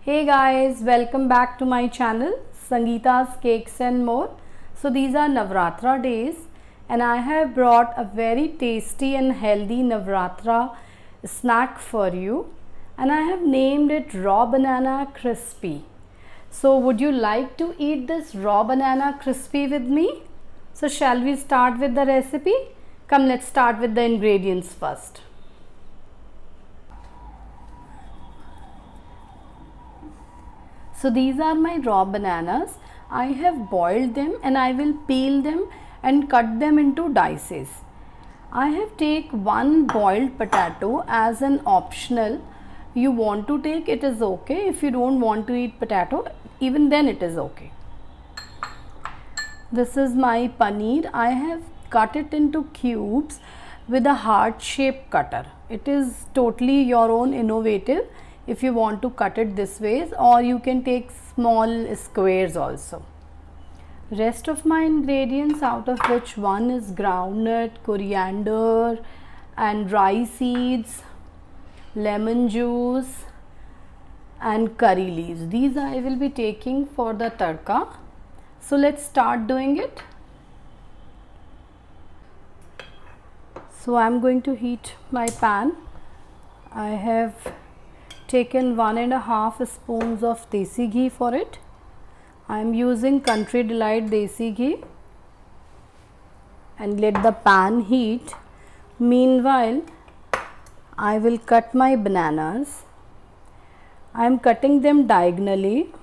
Hey guys, welcome back to my channel Sangeeta's Cakes and More. So these are Navratra days and I have brought a very tasty and healthy Navratra snack for you, and I have named it raw banana crispy. So would you like to eat this raw banana crispy with me? So shall we start with the recipe? Come, let's start with the ingredients first. So these are my raw bananas. I have boiled them and I will peel them and cut them into dices. I have take one boiled potato as an optional. You want to take it is okay. If you don't want to eat potato, even then it is okay. This is my paneer. I have cut it into cubes with a heart shaped cutter. It is totally your own innovative if you want to cut it this way, or you can take small squares also. Rest of my ingredients, out of which one is groundnut, coriander and rice seeds, lemon juice and curry leaves. These I will be taking for the tadka. So let's start doing it. So I am going to heat my pan. I have taken 1.5 spoons of desi ghee for it. I am using Country Delight desi ghee, and let the pan heat. Meanwhile, I will cut my bananas. I am cutting them diagonally.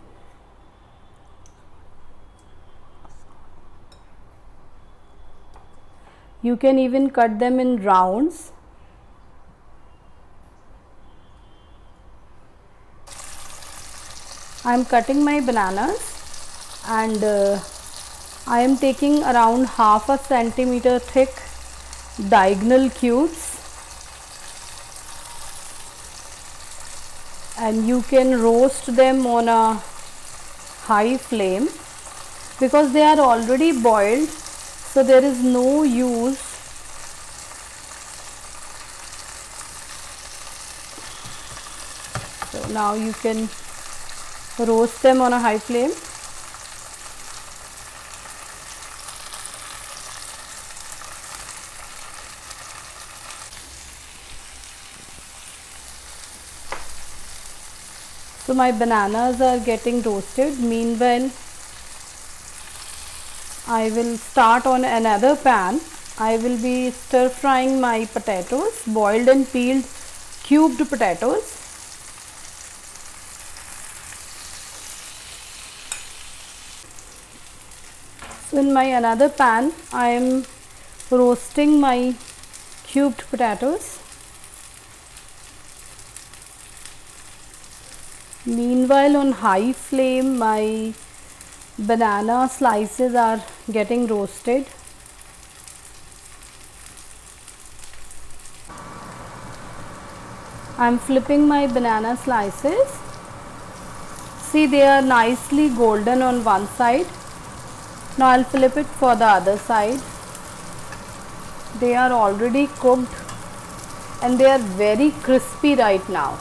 You can even cut them in rounds. I am cutting my bananas and I am taking around 1/2 centimeter thick diagonal cubes, and you can roast them on a high flame because they are already boiled, so there is no use so now you can roast them on a high flame. So my bananas are getting roasted. Meanwhile, I will start on another pan. I will be stir frying my potatoes, boiled and peeled cubed potatoes. So in my another pan, I am roasting my cubed potatoes. Meanwhile, on high flame, my banana slices are getting roasted. I am flipping my banana slices. See, they are nicely golden on one side. Now I will flip it for the other side. They are already cooked and they are very crispy right now.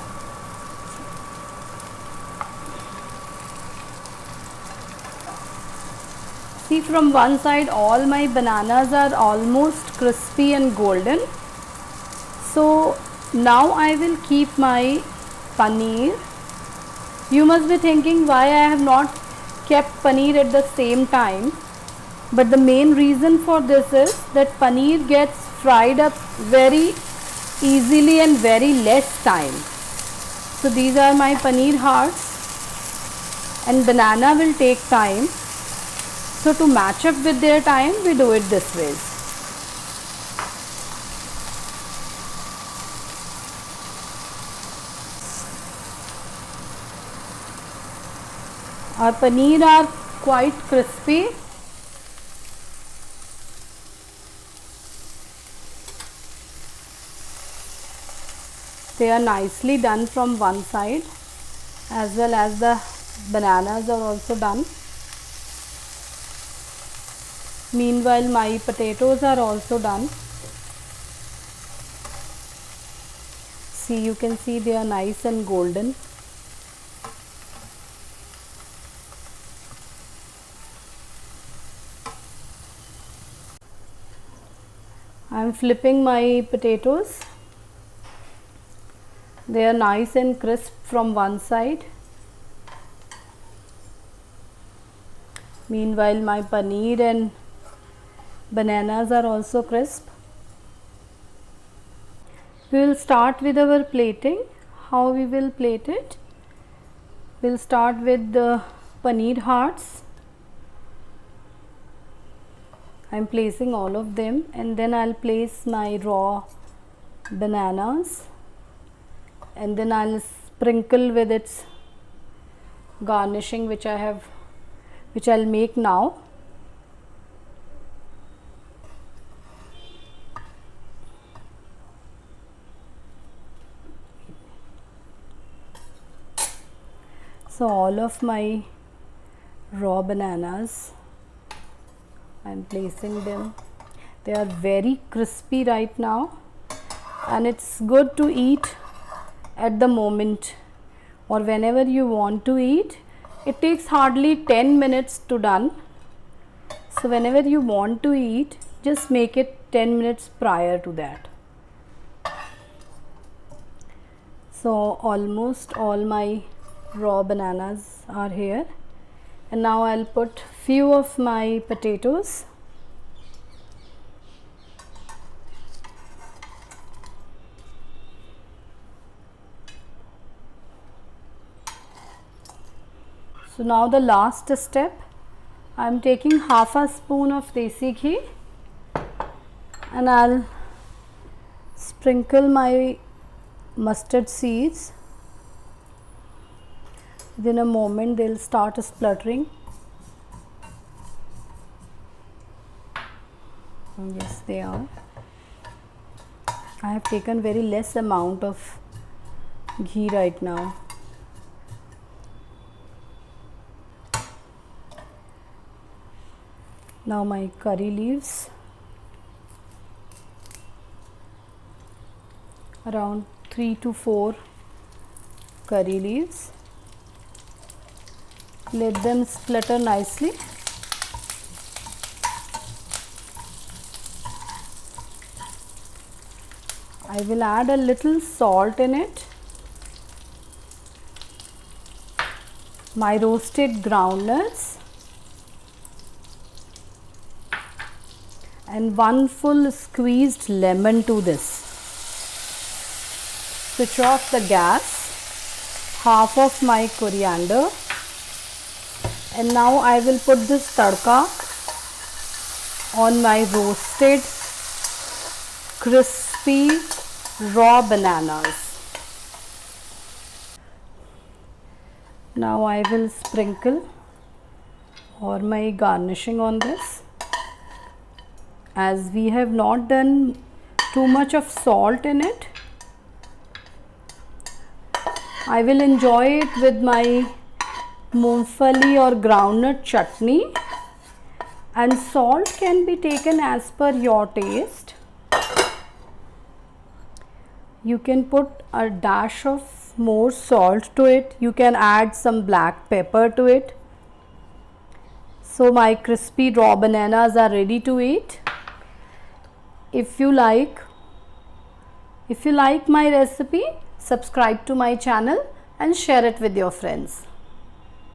See, from one side all my bananas are almost crispy and golden. So now I will keep my paneer. You must be thinking why I have not kept paneer at the same time, but the main reason for this is that paneer gets fried up very easily and very less time. So these are my paneer hearts, and banana will take time. So to match up with their time, we do it this way. Our paneer are quite crispy. They are nicely done from one side, as well as the bananas are also done. Meanwhile, my potatoes are also done. See, you can see they are nice and golden. I am flipping my potatoes. They are nice and crisp from one side. Meanwhile, my paneer and bananas are also crisp. We will start with our plating. How we will plate it? We'll start with the paneer hearts. I'm placing all of them, and then I'll place my raw bananas, and then I'll sprinkle with its garnishing which I'll make now. So all of my raw bananas, I'm placing them. They are very crispy right now, and it's good to eat at the moment or whenever you want to eat. It takes hardly 10 minutes to done. So whenever you want to eat, just make it 10 minutes prior to that. So almost all my raw bananas are here, and now I'll put few of my potatoes. So now the last step, I'm taking half a spoon of desi ghee, and I'll sprinkle my mustard seeds. Within a moment they'll start spluttering. Yes, they are. I have taken very less amount of ghee right now. Now my curry leaves, around 3 to 4 curry leaves. Let them splutter nicely. I will add a little salt in it. My roasted groundnuts and one full squeezed lemon to this. Switch off the gas. Half of my coriander. And now I will put this tadka on my roasted crispy raw bananas. Now I will sprinkle all my garnishing on this. As we have not done too much of salt in it, I will enjoy it with my मूंगफली or groundnut chutney, and salt can be taken as per your taste. You can put a dash of more salt to it. You can add some black pepper to it. So my crispy raw bananas are ready to eat. If you like my recipe, subscribe to my channel and share it with your friends.